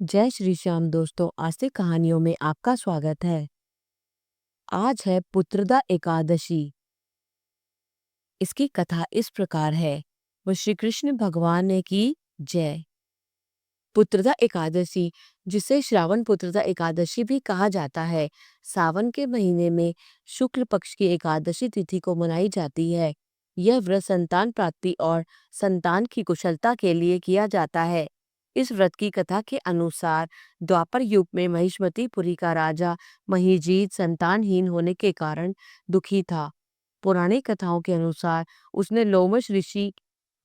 जय श्री श्याम दोस्तों, आस्तिक कहानियों में आपका स्वागत है। आज है पुत्रदा एकादशी। इसकी कथा इस प्रकार है। वो श्री कृष्ण भगवान ने की जय। पुत्रदा एकादशी, जिसे श्रावण पुत्रदा एकादशी भी कहा जाता है, सावन के महीने में शुक्ल पक्ष की एकादशी तिथि को मनाई जाती है। यह व्रत संतान प्राप्ति और संतान की कुशलता के लिए किया जाता है। इस व्रत की कथा के अनुसार द्वापर युग में महिष्मतीपुरी का राजा महीजीत संतानहीन होने के कारण दुखी था। पुरानी कथाओं के अनुसार उसने लोमश ऋषि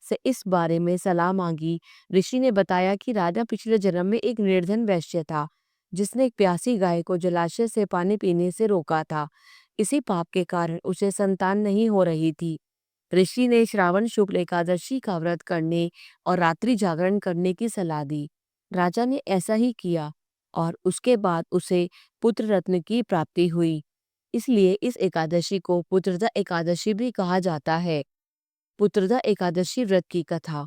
से इस बारे में सलाह मांगी। ऋषि ने बताया कि राजा पिछले जन्म में एक निर्धन वैश्य था, जिसने एक प्यासी गाय को जलाशय से पानी पीने से रोका था। इसी पाप के कारण उसे संतान नहीं हो रही थी। ऋषि ने श्रावण शुक्ल एकादशी का व्रत करने और रात्रि जागरण करने की सलाह दी। राजा ने ऐसा ही किया और उसके बाद उसे पुत्र रत्न की प्राप्ति हुई। इसलिए इस एकादशी को पुत्रदा एकादशी भी कहा जाता है। पुत्रदा एकादशी व्रत की कथा।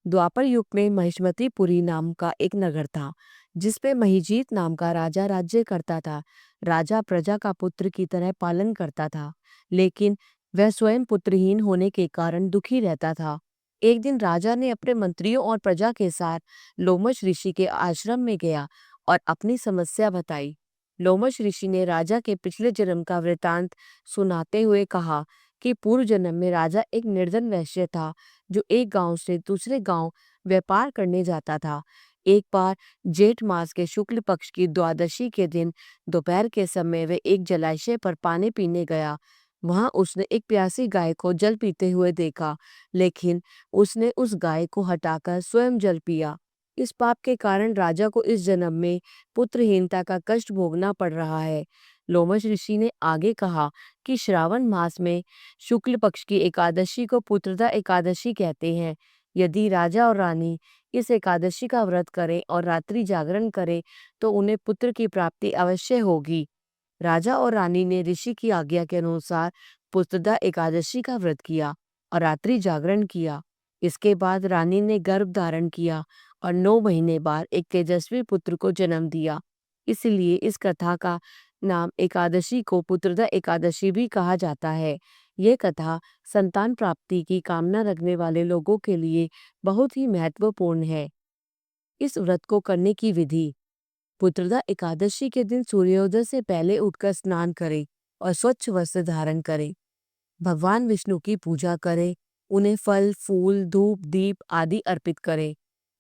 द्वापर युग में महिष्मतीपुरी नाम का एक नगर था, जिसपे महीजीत नाम का राजा राज्य करता था। राजा प्रजा का पुत्र की तरह पालन करता था, लेकिन वह स्वयं पुत्रहीन होने के कारण दुखी रहता था। एक दिन राजा ने अपने मंत्रियों और प्रजा के साथ लोमश ऋषि के आश्रम में गया और अपनी समस्या बताई। लोमश ऋषि ने राजा के पिछले जन्म का वृतांत सुनाते हुए कहा कि पूर्व जन्म में राजा एक निर्धन वैश्य था, जो एक गांव से दूसरे गांव व्यापार करने जाता था। एक बार जेठ मास के शुक्ल पक्ष की द्वादशी के दिन दोपहर के समय वे एक जलाशय पर पानी पीने गया। वहां उसने एक प्यासी गाय को जल पीते हुए देखा, लेकिन उसने उस गाय को हटाकर स्वयं जल पिया। इस पाप के कारण राजा को इस जन्म में पुत्रहीनता का कष्ट भोगना पड़ रहा है। लोमश ऋषि ने आगे कहा कि श्रावण मास में शुक्ल पक्ष की एकादशी को पुत्रदा एकादशी कहते हैं। यदि राजा और रानी इस एकादशी का व्रत करें और रात्रि जागरण करें तो उन्हें पुत्र की प्राप्ति अवश्य होगी। राजा और रानी ने ऋषि की आज्ञा के अनुसार पुत्रदा एकादशी का व्रत किया और रात्रि जागरण किया। इसके बाद रानी ने गर्भ धारण किया और 9 महीने बाद एक तेजस्वी पुत्र को जन्म दिया। इसलिए इस कथा का नाम एकादशी को पुत्रदा एकादशी भी कहा जाता है। यह कथा संतान प्राप्ति की कामना रखने वाले लोगों के लिए बहुत ही महत्वपूर्ण है। इस व्रत को करने की विधि। पुत्रदा एकादशी के दिन सूर्योदय से पहले उठकर स्नान करें और स्वच्छ वस्त्र धारण करें। भगवान विष्णु की पूजा करें, उन्हें फल, फूल, धूप, दीप आदि अर्पित करें।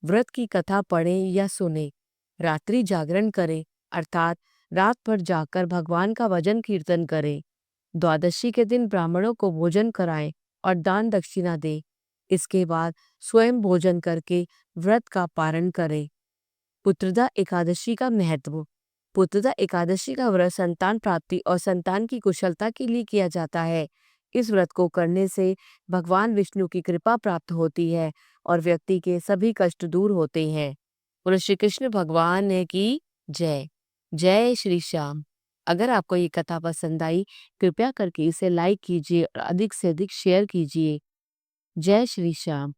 व्रत की कथा पढ़ें या सुनें। रात्रि जागरण करें, अर्थात रात भर जागकर भगवान का भजन कीर्तन करें। द्वादशी के दिन ब्राह्मणों को भोजन कराएं और दान दक्षिणा दें। इसके बाद स्वयं भोजन करके व्रत का पारण करें। पुत्रदा एकादशी का महत्व। पुत्रदा एकादशी का व्रत संतान प्राप्ति और संतान की कुशलता के लिए किया जाता है। इस व्रत को करने से भगवान विष्णु की कृपा प्राप्त होती है और व्यक्ति के सभी कष्ट दूर होते हैं। बोलो श्री कृष्ण भगवान ने की जय। जय श्री श्याम। अगर आपको ये कथा पसंद आई, कृपया करके इसे लाइक कीजिए और अधिक से अधिक शेयर कीजिए। जय श्री श्याम।